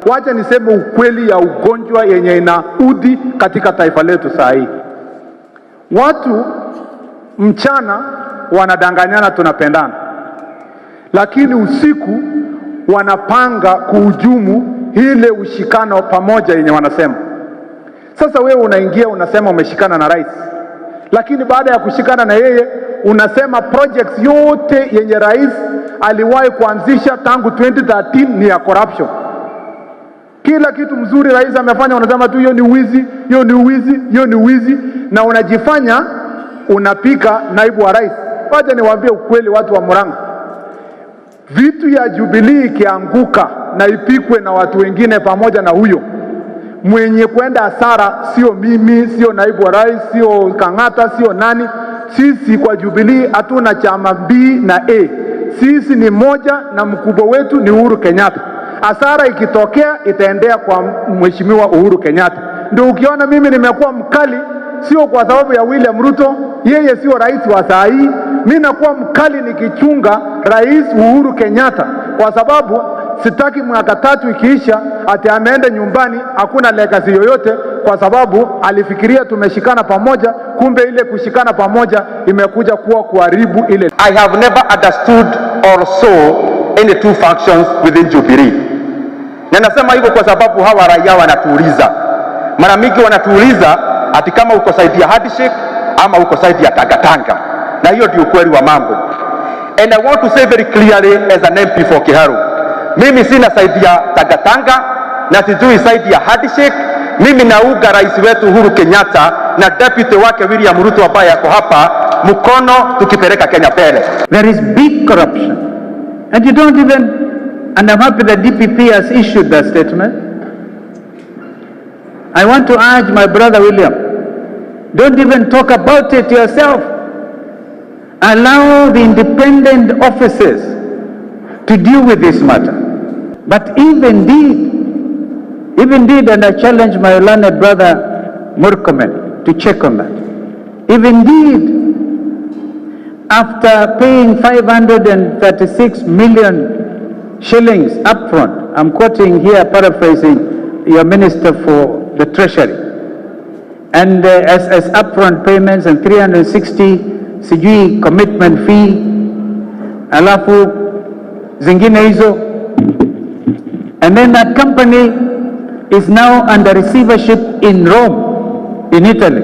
Wacha niseme ukweli ya ugonjwa yenye inaudhi katika taifa letu saa hii. Watu mchana wanadanganyana tunapendana, lakini usiku wanapanga kuhujumu ile ushikano pamoja yenye wanasema. Sasa wewe unaingia unasema umeshikana na rais, lakini baada ya kushikana na yeye unasema projects yote yenye rais aliwahi kuanzisha tangu 2013 ni ya corruption. Kila kitu mzuri rais amefanya unasema tu hiyo ni wizi, hiyo ni wizi, hiyo ni wizi, na unajifanya unapika naibu wa rais. Wacha niwaambie ukweli watu wa Murang'a, vitu ya Jubilee ikianguka na ipikwe na watu wengine pamoja na huyo mwenye kwenda hasara sio mimi, sio naibu wa rais, sio Kenyatta, sio nani. Sisi kwa Jubilee hatuna chama B na A. Sisi ni moja na mkubwa wetu ni Uhuru Kenyatta. Hasara ikitokea itaendea kwa mheshimiwa Uhuru Kenyatta. Ndio ukiona mimi nimekuwa mkali, sio kwa sababu ya William Ruto, yeye sio rais wa saa hii. Mimi nakuwa mkali nikichunga rais Uhuru Kenyatta kwa sababu sitaki mwaka 3 ikiisha ati ameenda nyumbani hakuna legacy yoyote, kwa sababu alifikiria tumeshikana pamoja, kumbe ile kushikana pamoja imekuja kuwa kuharibu ile. I have never understood or saw any two factions within Jubilee. Na nasema hivyo kwa sababu hawa raia wanatuuliza. Mara mingi wanatuuliza ati kama uko side ya handshake ama uko side ya tangatanga. Na hiyo ndio ukweli wa mambo. And I want to say very clearly as an MP for Kiharu, mimi sina side ya tangatanga na sijui side ya handshake. Mimi nauga rais wetu Uhuru Kenyatta na deputy wake William Ruto ambaye yako hapa mkono tukipeleka Kenya mbele. There is big corruption. And you don't even, and I'm happy that DPP has issued that statement. I want to urge my brother William, don't even talk about it yourself. Allow the independent officers to deal with this matter. But if indeed, and I challenge my learned brother Murkomen to check on that. If indeed, after paying 536 million shillings upfront, I'm quoting here, paraphrasing your Minister for the Treasury, and as upfront payments and 360 sijui commitment fee, alafu zingine hizo, and then that company is now under receivership in Rome, in Italy.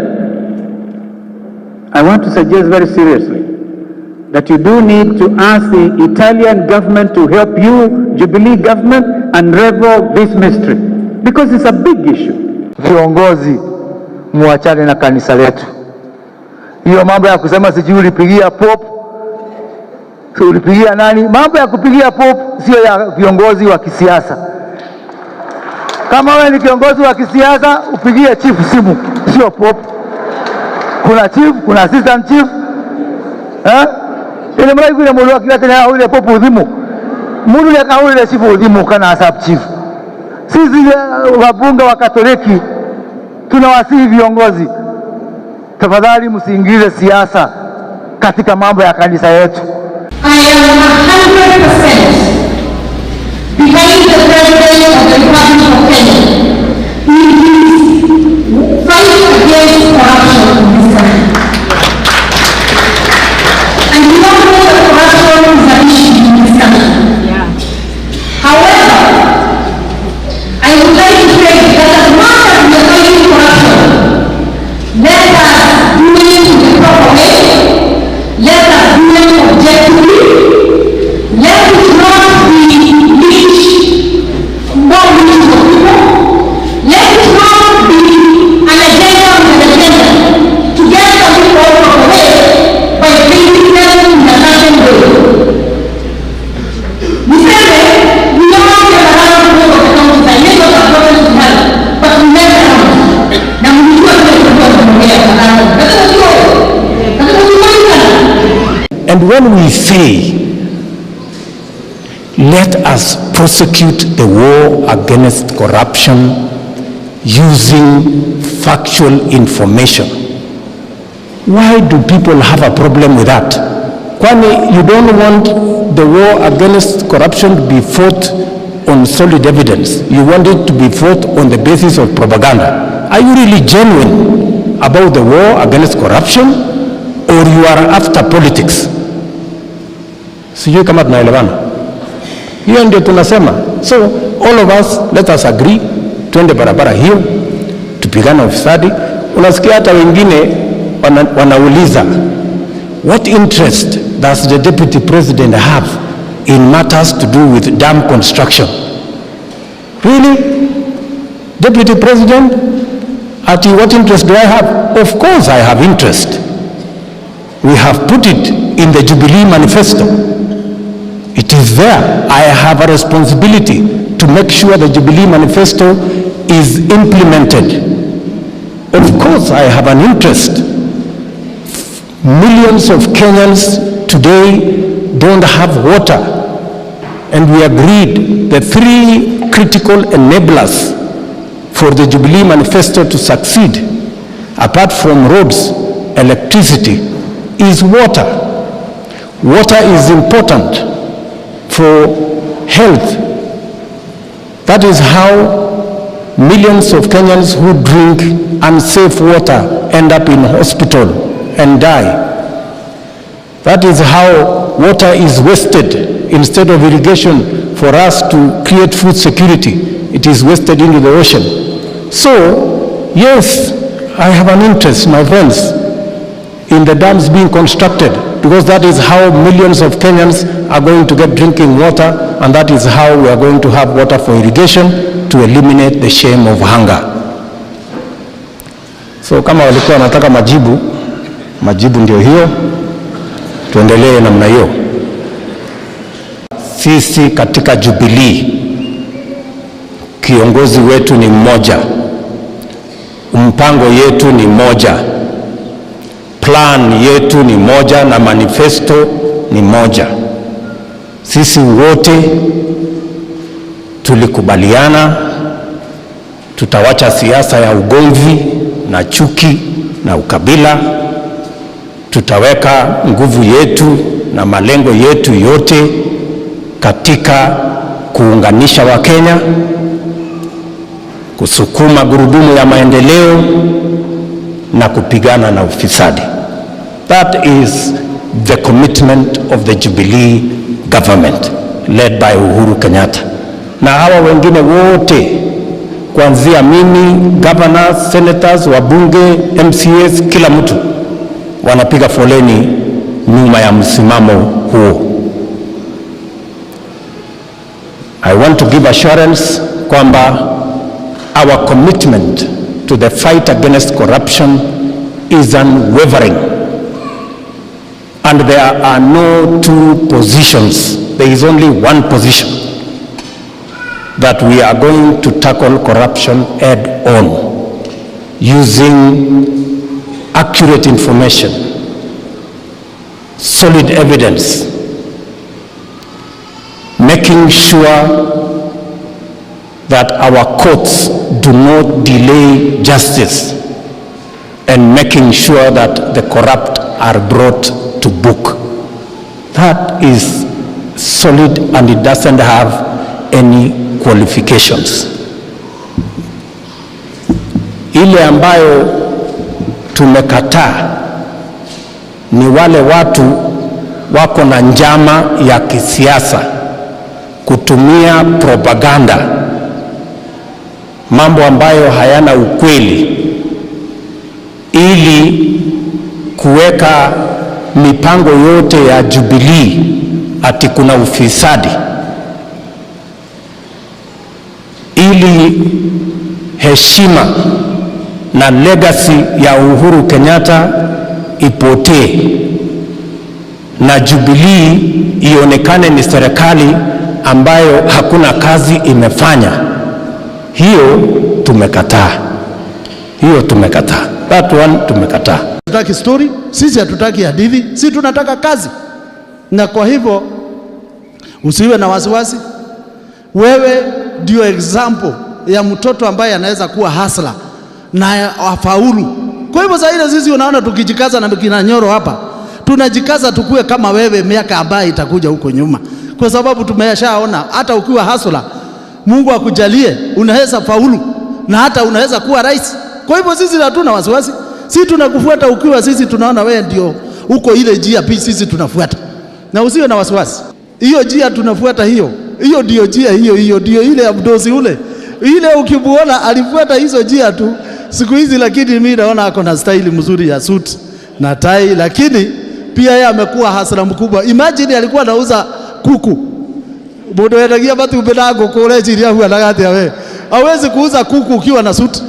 I want to suggest very seriously that you do need to ask the Italian government to help you, Jubilee government, unravel this mystery, because it's a big issue. Viongozi muachane na kanisa letu. Hiyo mambo ya kusema sijui ulipigia pop, ulipigia nani, mambo ya kupigia pop sio ya viongozi wa kisiasa. Kama wewe ni kiongozi wa kisiasa upigie chief simu, sio pop. Kuna chief, kuna assistant chief. Ile mara ile mulu akila tena ile pop udhimu. Mulu ile ka ile chief udhimu kana asap chief. Sisi wabunge wa Katoliki tunawasihi viongozi, tafadhali msiingize siasa katika mambo ya kanisa yetu. I am 100% behind the President of the Republic of Kenya in his fight against corruption in this country. And we all know that corruption is an issue in this country. Yeah. However, I would like to say that as much as we are fighting corruption, let us do it in the proper way. Let us do it objectively. Let it not be niche, more niche for people. Let it not be an agenda on the agenda to get some people out of the way by treating them in a certain way. We say that we all get around the world of the country, I never have problems to have, but we never have. Now we do have to go to the way of the country. That's what we do. That's what we want. And when we fail, let us prosecute the war against corruption using factual information. Why do people have a problem with that? Kwani you don't want the war against corruption to be fought on solid evidence. You want it to be fought on the basis of propaganda. Are you really genuine about the war against corruption, or you are after politics? Sijui kama tunaelewana. Hiyo ndio tunasema. So all of us, let us agree, twende barabara hiyo, tupigane ufisadi. Unasikia hata wengine wanauliza, what interest does the deputy president have in matters to do with dam construction? Really? Deputy president? What interest do I have? Of course I have interest. We have put it in the Jubilee manifesto. It is there. I have a responsibility to make sure the Jubilee manifesto is implemented. Of course I have an interest. Millions of Kenyans today don't have water, and we agreed the 3 critical enablers for the Jubilee manifesto to succeed, apart from roads, electricity, is water. Water is important for health. That is how millions of Kenyans who drink unsafe water end up in hospital and die. That is how water is wasted. Instead of irrigation for us to create food security, it is wasted into the ocean. So, yes, I have an interest, my friends, in the dams being constructed, because that is how millions of Kenyans are going to get drinking water, and that is how we are going to have water for irrigation to eliminate the shame of hunger. So kama walikuwa wanataka majibu ndio hiyo, tuendelee namna hiyo. Sisi katika Jubilee, kiongozi wetu ni mmoja, mpango yetu ni moja, plan yetu ni moja, na manifesto ni moja. Sisi wote tulikubaliana tutawacha siasa ya ugomvi na chuki na ukabila. Tutaweka nguvu yetu na malengo yetu yote katika kuunganisha Wakenya, kusukuma gurudumu ya maendeleo na kupigana na ufisadi. That is the commitment of the Jubilee government led by Uhuru Kenyatta. Na hawa wengine wote, kuanzia mimi, governors, senators, wabunge, MCAs, kila mtu wanapiga foleni nyuma ya msimamo huo. I want to give assurance kwamba our commitment to the fight against corruption is unwavering, and there are no two positions. There is only one position, that we are going to tackle corruption head on, using accurate information, solid evidence, making sure that our courts do not delay justice, and making sure that the corrupt are brought to book. That is solid, and it doesn't have any qualifications. Ile ambayo tumekataa ni wale watu wako na njama ya kisiasa kutumia propaganda, mambo ambayo hayana ukweli, ili kuweka mipango yote ya Jubilee ati kuna ufisadi, ili heshima na legacy ya Uhuru Kenyatta ipotee, na Jubilee ionekane ni serikali ambayo hakuna kazi imefanya. Hiyo tumekataa. That one tumekataa. Hatutaki story, sisi hatutaki hadithi, sisi tunataka kazi. Na kwa hivyo usiwe na wasiwasi. Wewe ndio example ya mtoto ambaye anaweza kuwa hasla na afaulu. Kwa hivyo sasa sisi unaona tukijikaza na kina Nyoro hapa, tunajikaza tukue kama wewe miaka ambayo itakuja huko nyuma. Kwa sababu tumeshaona hata ukiwa hasla Mungu akujalie, unaweza faulu na hata unaweza kuwa rais. Kwa hivyo sisi hatuna wasiwasi, sisi tunakufuata ukiwa sisi tunaona wewe ndio uko ile njia, pia sisi tunafuata, na usiwe na wasiwasi. Hiyo njia tunafuata, hiyo ndio njia, hiyo ndio ile ya mdosi ule, ile ukimuona alifuata hizo njia tu siku hizi, lakini mimi naona ako na style mzuri ya suit na tai, lakini pia yeye amekuwa hasara mkubwa. Imagine alikuwa anauza kuku, bodo yanagia batu bedago kule chini huwa anagati wewe, hawezi kuuza kuku ukiwa na suit.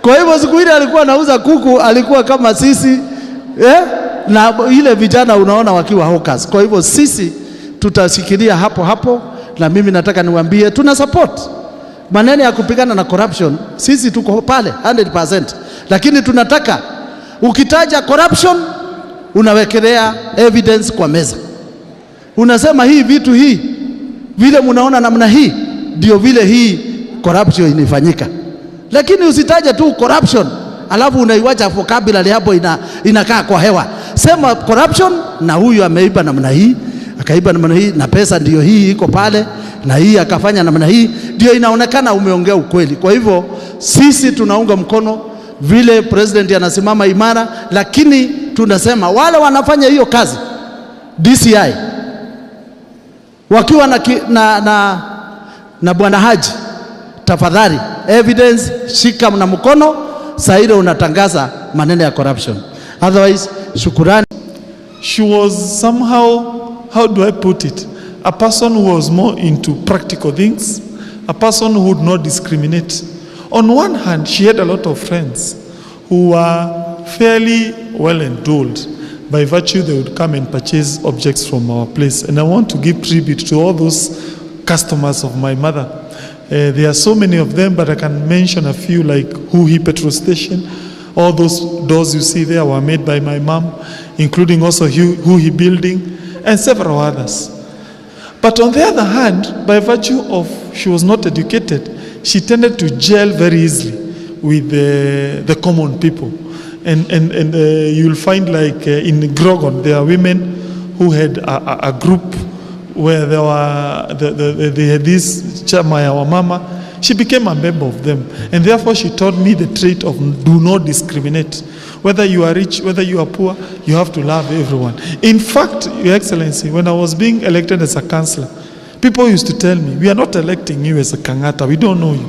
Kwa hivyo siku ile alikuwa anauza kuku, alikuwa kama sisi na ile vijana unaona wakiwa hawkers. Kwa hivyo sisi tutashikilia hapo hapo, na mimi nataka niwaambie tuna support maneno ya kupigana na corruption. Sisi tuko pale 100%, lakini tunataka ukitaja corruption unawekelea evidence kwa meza, unasema hii vitu hii vile mnaona namna hii ndio vile hii corruption inafanyika, lakini usitaje tu corruption alafu unaiwacha vocabulary hapo inakaa kwa hewa. Sema corruption na huyu ameiba namna hii, akaiba namna hii, na pesa ndio hii iko pale, na hii akafanya namna hii, ndio inaonekana umeongea ukweli. Kwa hivyo sisi tunaunga mkono vile president anasimama imara, lakini tunasema wale wanafanya hiyo kazi DCI wakiwa na Bwana Haji, tafadhali evidence shika na mkono, saa ile unatangaza maneno ya corruption. Otherwise, shukurani. She was somehow, how do I put it, a person who was more into practical things, a person who would not discriminate. On one hand, she had a lot of friends who were fairly well endowed. By virtue, they would come and purchase objects from our place. And I want to give tribute to all those customers of my mother. There are so many of them, but I can mention a few, like Huhi Petrol Station. All those doors you see there were made by my mom, including also Huhi Building and several others. But on the other hand, by virtue of she was not educated, she tended to gel very easily with the common people. And you'll find, like in Grogon, there are women who had a group where they had this Chamaya wa Mama. She became a member of them, and therefore she taught me the trait of do not discriminate. Whether you are rich, whether you are poor, you have to love everyone. In fact, Your Excellency, when I was being elected as a councillor, people used to tell me, we are not electing you as a Kenyatta, we don't know you.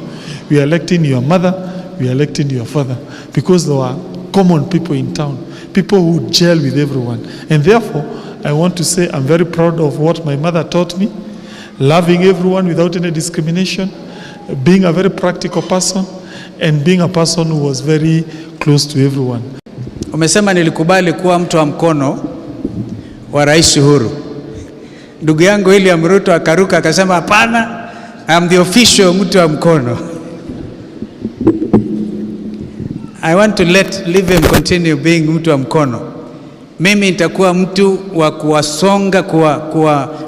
We are electing your mother, we are electing your father, because there were common people in town, people who gel with everyone. And therefore, I want to say I'm very proud of what my mother taught me, loving everyone without any discrimination, being a very practical person, and being a person who was very close to everyone. Umesema nilikubali kuwa mtu wa mkono wa Rais Uhuru. Ndugu yangu William Ruto akaruka akasema hapana, I'm the official mtu wa mkono. I want to leave him continue being mtu wa mkono. Mimi nitakuwa mtu wa kuwasonga,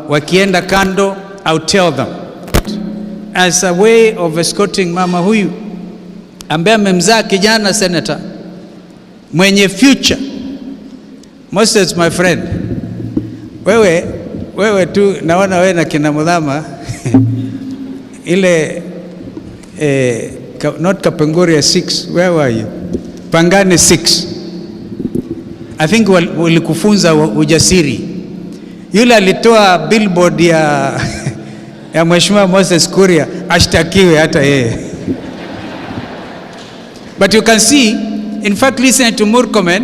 wakienda kando, I'll tell them. As a way of escorting mama huyu ambaye amemzaa kijana senator mwenye future. Moses, my friend, wewe tu naona wewe na kina Mudhama ile not Kapenguria 6, where were you? Pangani 6. I think walikufunza ujasiri. Yule alitoa billboard ya Mheshimiwa Moses Kuria, ashtakiwe hata yeye. But you can see, in fact, listen to Murkomen,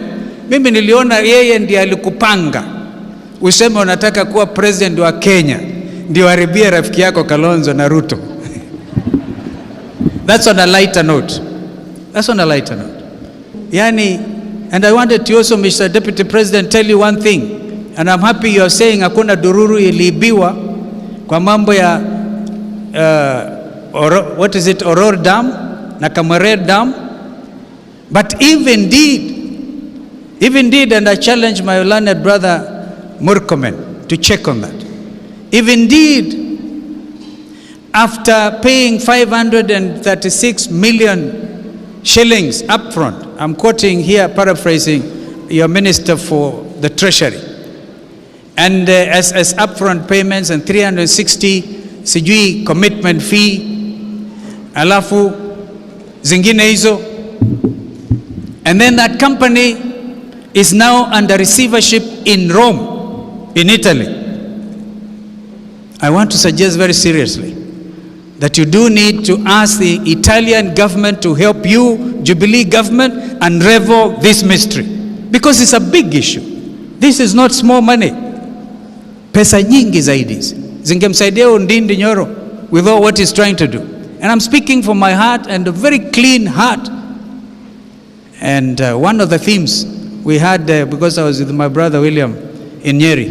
mimi niliona yeye ndiye alikupanga useme unataka kuwa president wa Kenya, ndio haribia rafiki yako Kalonzo na Ruto. That's on a lighter note. That's on a lighter note. Yani, and I wanted to also, Mr. Deputy President, tell you one thing, and I'm happy you are saying hakuna dururu iliibiwa kwa mambo ya what is it, Oror Dam na Kamare Dam. But even did, and I challenge my learned brother Murkomen to check on that. Even did, after paying 536 million shillings upfront, I'm quoting here, paraphrasing your Minister for the Treasury, and as upfront payments and 360 sijui commitment fee, alafu zingine hizo, and then that company is now under receivership in Rome, in Italy. I want to suggest very seriously that you do need to ask the Italian government to help you, Jubilee government, unravel this mystery, because it's a big issue. This is not small money. Pesa nyingi zaidi zingemsaidia Ndindi Nyoro with all what he's trying to do. And I'm speaking from my heart, and a very clean heart. And one of the themes we had, because I was with my brother William in Nyeri,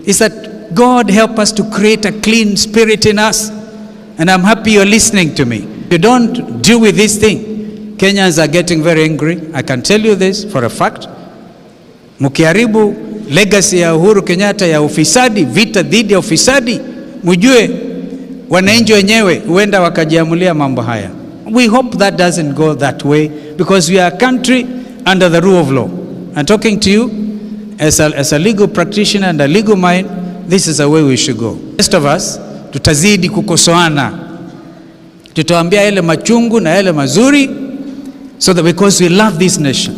is that God help us to create a clean spirit in us. And I'm happy you're listening to me. If you don't deal with this thing, Kenyans are getting very angry. I can tell you this for a fact. Mukiharibu legacy ya Uhuru Kenyatta ya ufisadi, vita dhidi ya ufisadi, mujue wananchi wenyewe huenda wakajiamulia mambo haya. We hope that doesn't go that way, because we are a country under the rule of law. I'm talking to you as a legal practitioner and a legal mind. This is the way we should go. Rest of us tutazidi kukosoana, tutaambia yale machungu na yale mazuri, so that because we love this nation.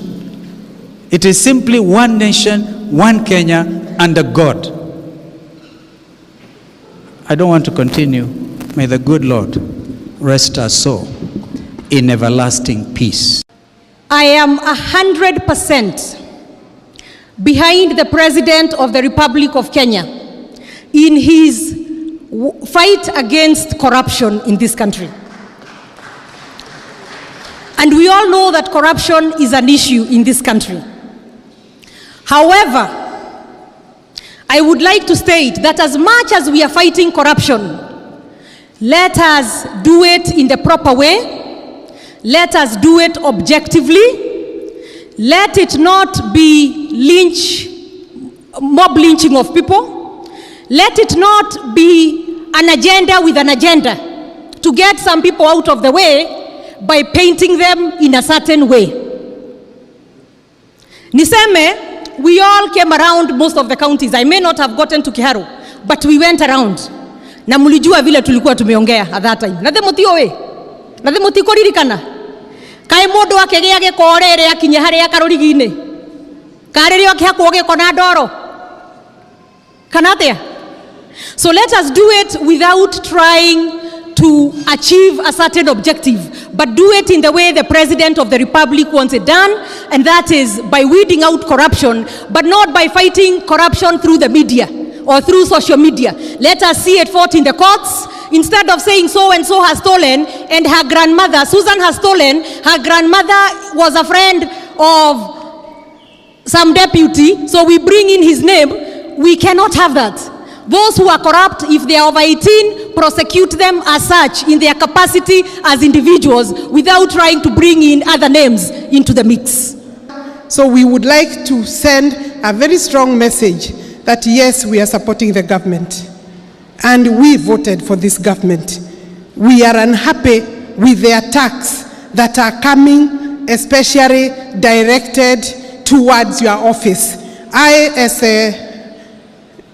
It is simply one nation, one Kenya, under God. I don't want to continue. May the good Lord rest our soul in everlasting peace. I am 100% behind the President of the Republic of Kenya in his fight against corruption in this country. And we all know that corruption is an issue in this country. However, I would like to state that as much as we are fighting corruption, let us do it in the proper way. Let us do it objectively. Let it not be mob lynching of people. Let it not be an agenda with an agenda to get some people out of the way by painting them in a certain way. Niseme, we all came around most of the counties. I may not have gotten to Kiharu, but we went around. Na mulijua vile tulikuwa tumeongea at that time. Nathe mutio we. Nathe mutiko ririkana. Kae mundu akegea gekorere akinye hari akarurigine. Karere akihakwo gekona ndoro. Kanatea. So let us do it without trying to achieve a certain objective, but do it in the way the President of the Republic wants it done, and that is by weeding out corruption, but not by fighting corruption through the media or through social media. Let us see it fought in the courts, instead of saying so and so has stolen and her grandmother, Susan has stolen, her grandmother was a friend of some deputy, so we bring in his name. We cannot have that. Those who are corrupt, if they are over 18, prosecute them as such in their capacity as individuals without trying to bring in other names into the mix. So we would like to send a very strong message that yes, we are supporting the government and we voted for this government. We are unhappy with the attacks that are coming, especially directed towards your office. I, as a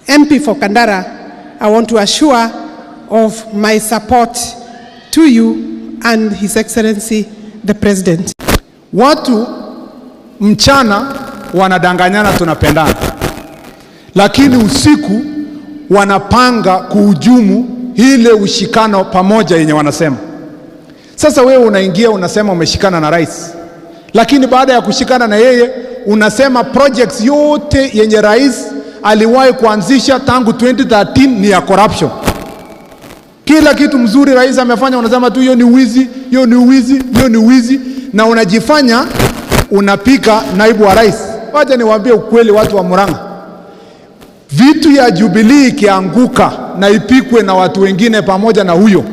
MP for Kandara, I want to assure of my support to you and His Excellency the President. Watu mchana wanadanganyana tunapendana, lakini usiku wanapanga kuhujumu ile ushikano pamoja yenye wanasema. Sasa wewe unaingia unasema umeshikana na rais, lakini baada ya kushikana na yeye unasema projects yote yenye rais aliwahi kuanzisha tangu 2013 ni ya corruption. Kila kitu mzuri rais amefanya unasema tu hiyo ni wizi, hiyo ni wizi, hiyo ni wizi, na unajifanya unapika naibu wa rais. Wacha niwaambie ukweli watu wa Murang'a. Vitu ya Jubilee ikianguka na ipikwe na watu wengine pamoja na huyo,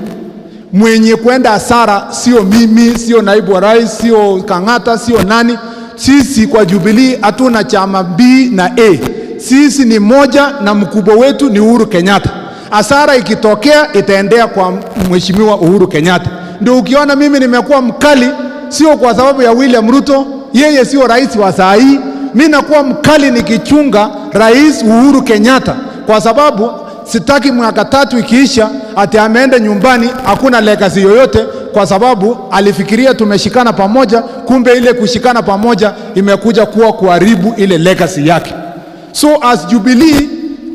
mwenye kwenda hasara sio mimi, sio naibu wa rais, sio Kang'ata, sio nani. Sisi kwa Jubilee hatuna chama B na A. Sisi ni moja na mkubwa wetu ni Uhuru Kenyatta. Hasara ikitokea itaendea kwa mheshimiwa Uhuru Kenyatta. Ndio ukiona mimi nimekuwa mkali, sio kwa sababu ya William Ruto, yeye sio rais wa saa hii. Mimi nakuwa mkali nikichunga rais Uhuru Kenyatta kwa sababu sitaki mwaka 3 ikiisha ati ameenda nyumbani hakuna legacy yoyote, kwa sababu alifikiria tumeshikana pamoja, kumbe ile kushikana pamoja imekuja kuwa kuharibu ile legacy yake. So as Jubilee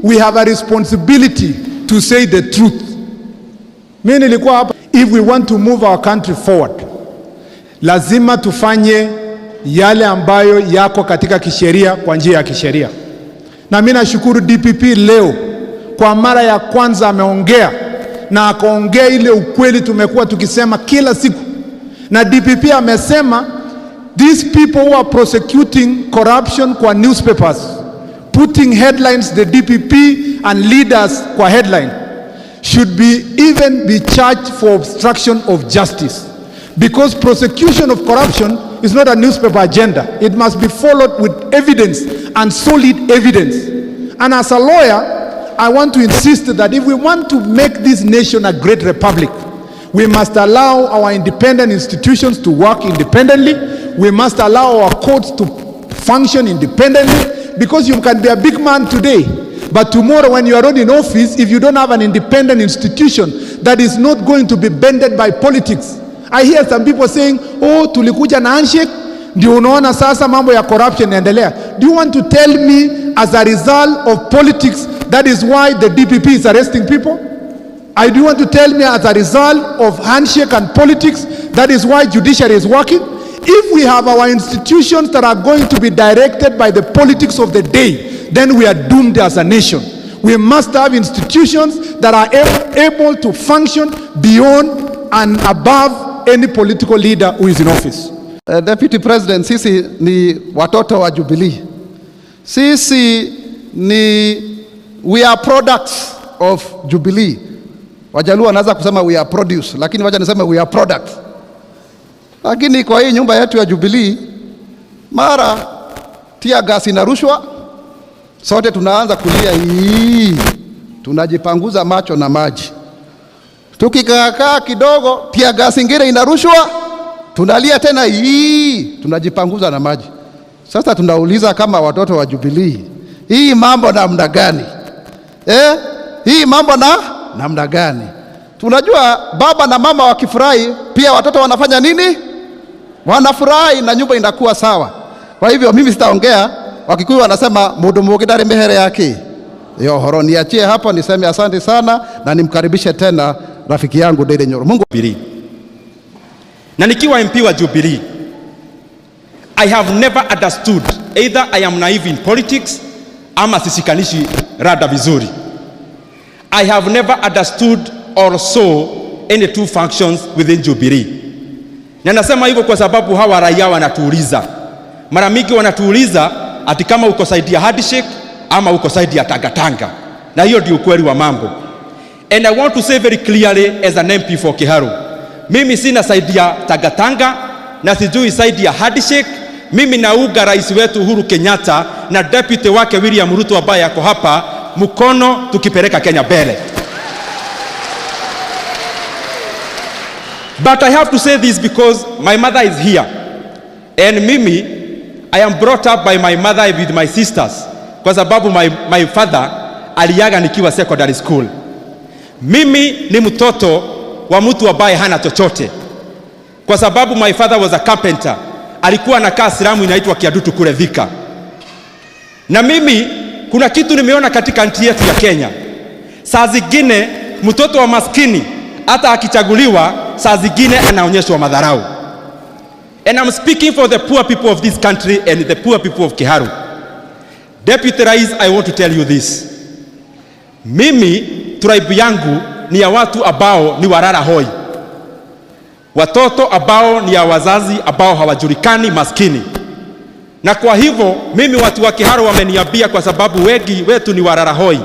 we have a responsibility to say the truth. Mimi nilikuwa hapa, if we want to move our country forward, lazima tufanye yale ambayo yako katika kisheria kwa njia ya kisheria. Na mimi nashukuru DPP leo kwa mara ya kwanza ameongea na akaongea ile ukweli tumekuwa tukisema kila siku. Na DPP amesema these people who are prosecuting corruption kwa newspapers, putting headlines, the DPP and leaders kwa headline, should be even be charged for obstruction of justice, because prosecution of corruption is not a newspaper agenda. It must be followed with evidence and solid evidence. And as a lawyer, I want to insist that if we want to make this nation a great republic, we must allow our independent institutions to work independently. We must allow our courts to function independently, because you can be a big man today, but tomorrow when you are not in office, if you don't have an independent institution that is not going to be bended by politics. I hear some people saying, oh, tulikuja na handshake, ndio unaona sasa mambo ya corruption yaendelea. Do you want to tell me as a result of politics, that is why the DPP is arresting people? Do you want to tell me as a result of handshake and politics, that is why judiciary is working? If we have our institutions that are going to be directed by the politics of the day, then we are doomed as a nation. We must have institutions that are able to function beyond and above any political leader who is in office. Deputy President, sisi ni watoto wa Jubilee. Sisi we are products of Jubilee. Wajaluo wanaweza kusema we are produce, lakini wacha niseme we are product. Lakini kwa hii nyumba yetu ya Jubilee, mara tia gas inarushwa, sote tunaanza kulia hii, tunajipanguza macho na maji. Tukikaa kidogo, tia gas ingine inarushwa, tunalia tena hii, tunajipanguza na maji. Sasa tunauliza kama watoto wa Jubilee, hii mambo namna gani? Hii mambo namna gani? Tunajua baba na mama wakifurahi, pia watoto wanafanya nini? Wanafurahi na nyumba inakuwa sawa. Kwa hivyo mimi sitaongea, Wakikuyu wanasema mundu mugidari mehere yake. Horo niachie hapo, niseme asante sana na nimkaribishe tena rafiki yangu Dede Nyoro. Mungu Jubilee. Na nikiwa MP wa Jubilee, I have never understood either I am naive in politics ama sisikanishi rada vizuri. I have never understood or saw any two functions within Jubilee. Na nasema hivyo kwa sababu hawa raia wanatuuliza. Mara mingi wanatuuliza ati kama uko side ya handshake ama uko side ya tangatanga. Na hiyo ndio ukweli wa mambo. And I want to say very clearly as an MP for Kiharu, mimi sina side ya tangatanga na sijui side ya handshake. Mimi nauga rais wetu Uhuru Kenyatta na deputy wake William Ruto ambaye yako hapa mkono, tukipeleka Kenya mbele. But I have to say this because my mother is here. And mimi, I am brought up by my mother with my sisters. Kwa sababu my father aliaga nikiwa secondary school. Mimi ni mtoto wa mtu ambaye hana chochote. Kwa sababu my father was a carpenter. Alikuwa anakaa Siramu inaitwa Kiadutu kule Thika. Na mimi kuna kitu nimeona katika nchi yetu ya Kenya. Saa zingine mtoto wa maskini hata akichaguliwa saa zingine anaonyeshwa madharau. And I'm speaking for the poor people of this country and the poor people of Kiharu. Deputy Rais, I want to tell you this. Mimi tribe yangu ni ya watu ambao ni warara hoi. Watoto ambao ni ya wazazi ambao hawajulikani, maskini. Na kwa hivyo mimi watu wa Kiharu wameniambia, kwa sababu wengi wetu ni warara hoi,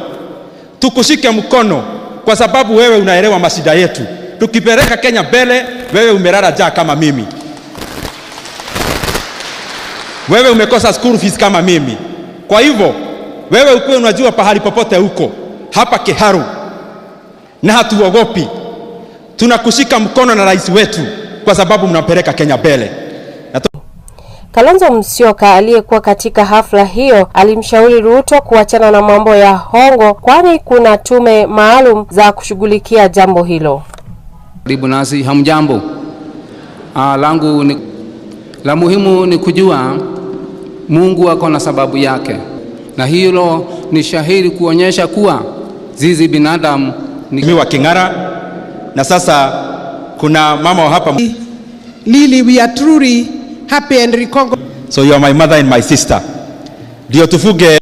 tukushike mkono kwa sababu wewe unaelewa mashida yetu. Tukipeleka Kenya mbele, wewe umerara jaa kama mimi. Wewe umekosa school fees kama mimi. Kwa hivyo wewe ukuwe unajua pahali popote huko hapa Kiharu, na hatuogopi. Tunakushika mkono na rais wetu kwa sababu mnampeleka Kenya mbele. Kalonzo Musyoka aliyekuwa katika hafla hiyo alimshauri Ruto kuachana na mambo ya hongo, kwani kuna tume maalum za kushughulikia jambo hilo. Karibu nasi, hamjambo. Langu ni la muhimu ni kujua Mungu ako na sababu yake, na hilo ni shahidi kuonyesha kuwa zizi binadamu ni wa king'ara, na sasa kuna mama hapa. Lily, we are truly happy and recognize. So you are my mother and my sister. Ndio tufuge